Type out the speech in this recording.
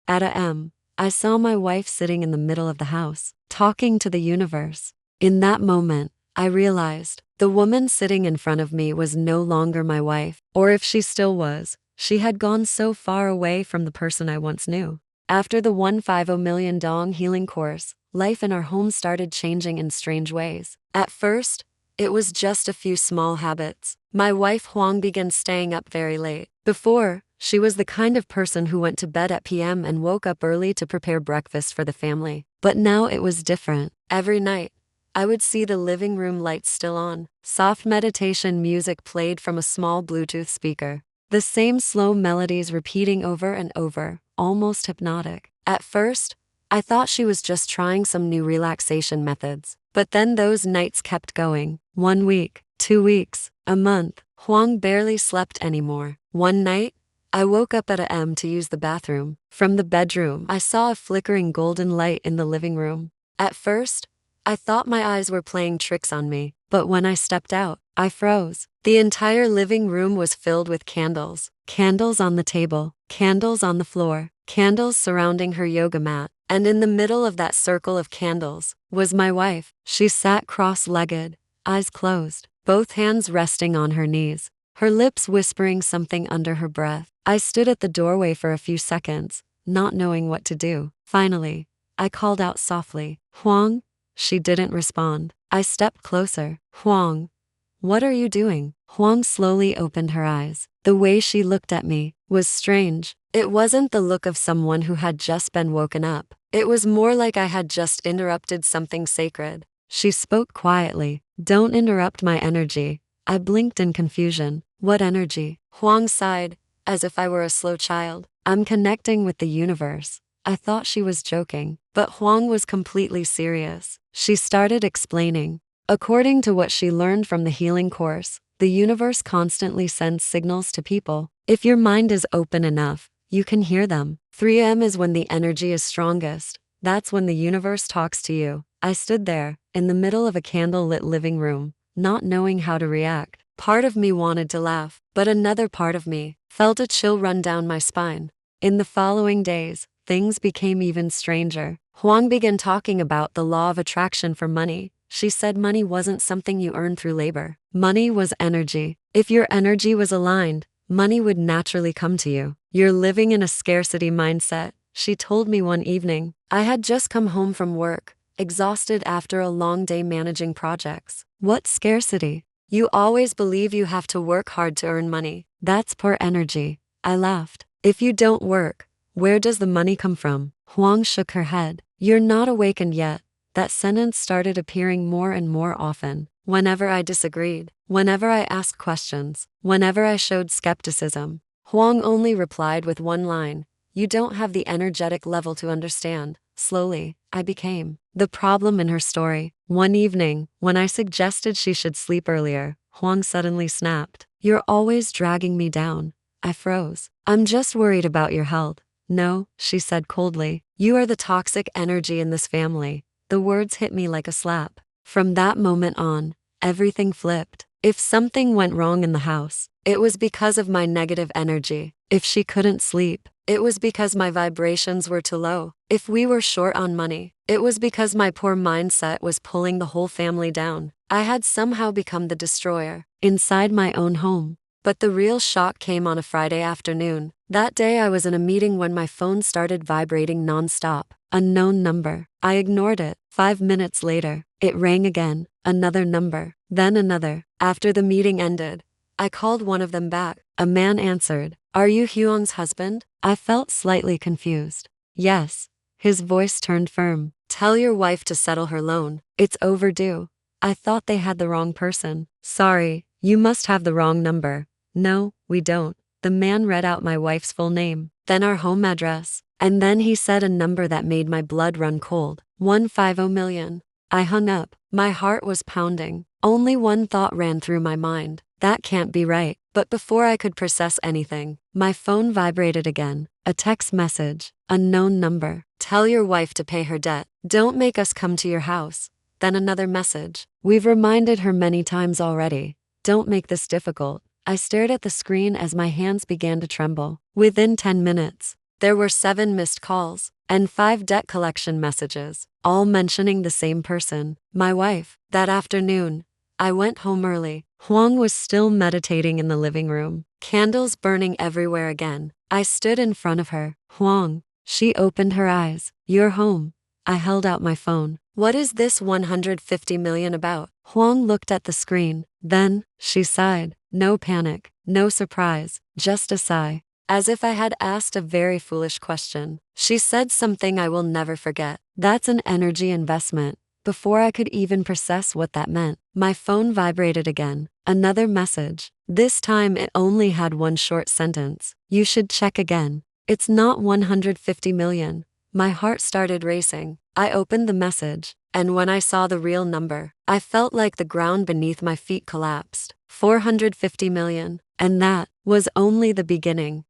At a.m., I saw my wife sitting in the middle of the house, talking to the universe. In that moment, I realized the woman sitting in front of me was no longer my wife, or if she still was, she had gone so far away from the person I once knew. After the 150 million dong healing course, life in our home started changing in strange ways. At first, it was just a few small habits. My wife Huang began staying up very late. Before, she was the kind of person who went to bed at p.m. and woke up early to prepare breakfast for the family. But now it was different. Every night, I would see the living room lights still on. Soft meditation music played from a small Bluetooth speaker. The same slow melodies repeating over and over, almost hypnotic. At first, I thought she was just trying some new relaxation methods. But then those nights kept going. 1 week, 2 weeks, a month. Huang barely slept anymore. One night, I woke up at a.m. to use the bathroom. From the bedroom, I saw a flickering golden light in the living room. At first, I thought my eyes were playing tricks on me, but when I stepped out, I froze. The entire living room was filled with candles. Candles on the table, candles on the floor, candles surrounding her yoga mat. And in the middle of that circle of candles was my wife. She sat cross-legged, eyes closed, both hands resting on her knees, her lips whispering something under her breath. I stood at the doorway for a few seconds, not knowing what to do. Finally, I called out softly, "Huang?" She didn't respond. I stepped closer. "Huang, what are you doing?" Huang slowly opened her eyes. The way she looked at me was strange. It wasn't the look of someone who had just been woken up. It was more like I had just interrupted something sacred. She spoke quietly. "Don't interrupt my energy." I blinked in confusion. "What energy?" Huang sighed, as if I were a slow child. "I'm connecting with the universe." I thought she was joking, but Huang was completely serious. She started explaining. According to what she learned from the healing course, the universe constantly sends signals to people. If your mind is open enough, you can hear them. 3 a.m. is when the energy is strongest. That's when the universe talks to you. I stood there, in the middle of a candle-lit living room, not knowing how to react. Part of me wanted to laugh, but another part of me felt a chill run down my spine. In the following days, things became even stranger. Huang began talking about the law of attraction for money. She said money wasn't something you earn through labor. Money was energy. If your energy was aligned, money would naturally come to you. You're living in a scarcity mindset, she told me one evening. I had just come home from work, exhausted after a long day managing projects. What scarcity? You always believe you have to work hard to earn money. That's poor energy. I laughed. If you don't work, where does the money come from? Huang shook her head. You're not awakened yet. That sentence started appearing more and more often. Whenever I disagreed, whenever I asked questions, whenever I showed skepticism, Huang only replied with one line, "You don't have the energetic level to understand." Slowly, I became the problem in her story. One evening, when I suggested she should sleep earlier, Huang suddenly snapped, "You're always dragging me down." I froze. "I'm just worried about your health." "No," she said coldly. "You are the toxic energy in this family." The words hit me like a slap. From that moment on, everything flipped. If something went wrong in the house, it was because of my negative energy. If she couldn't sleep, it was because my vibrations were too low. If we were short on money, it was because my poor mindset was pulling the whole family down. I had somehow become the destroyer inside my own home. But the real shock came on a Friday afternoon. That day I was in a meeting when my phone started vibrating non-stop. Unknown number. I ignored it. 5 minutes later, it rang again. Another number. Then another. After the meeting ended, I called one of them back. A man answered. "Are you Huang's husband?" I felt slightly confused. "Yes." His voice turned firm. "Tell your wife to settle her loan. It's overdue." I thought they had the wrong person. "Sorry, you must have the wrong number." "No, we don't." The man read out my wife's full name, then our home address, and then he said a number that made my blood run cold. 150 million. I hung up. My heart was pounding. Only one thought ran through my mind. That can't be right. But before I could process anything, my phone vibrated again. A text message. Unknown number. "Tell your wife to pay her debt. Don't make us come to your house." Then another message. "We've reminded her many times already. Don't make this difficult." I stared at the screen as my hands began to tremble. Within 10 minutes, There were 7 missed calls and 5 debt collection messages, all mentioning the same person, my wife. That afternoon, I went home early. Huang was still meditating in the living room, candles burning everywhere again. I stood in front of her. Huang. She opened her eyes. You're home. I held out my phone. What is this 150 million about? Huang looked at the screen. Then, she sighed. No panic, no surprise, just a sigh. As if I had asked a very foolish question. She said something I will never forget. That's an energy investment. Before I could even process what that meant, my phone vibrated again. Another message. This time it only had one short sentence. You should check again. It's not 150 million. My heart started racing. I opened the message, and when I saw the real number, I felt like the ground beneath my feet collapsed. 450 million. And that was only the beginning.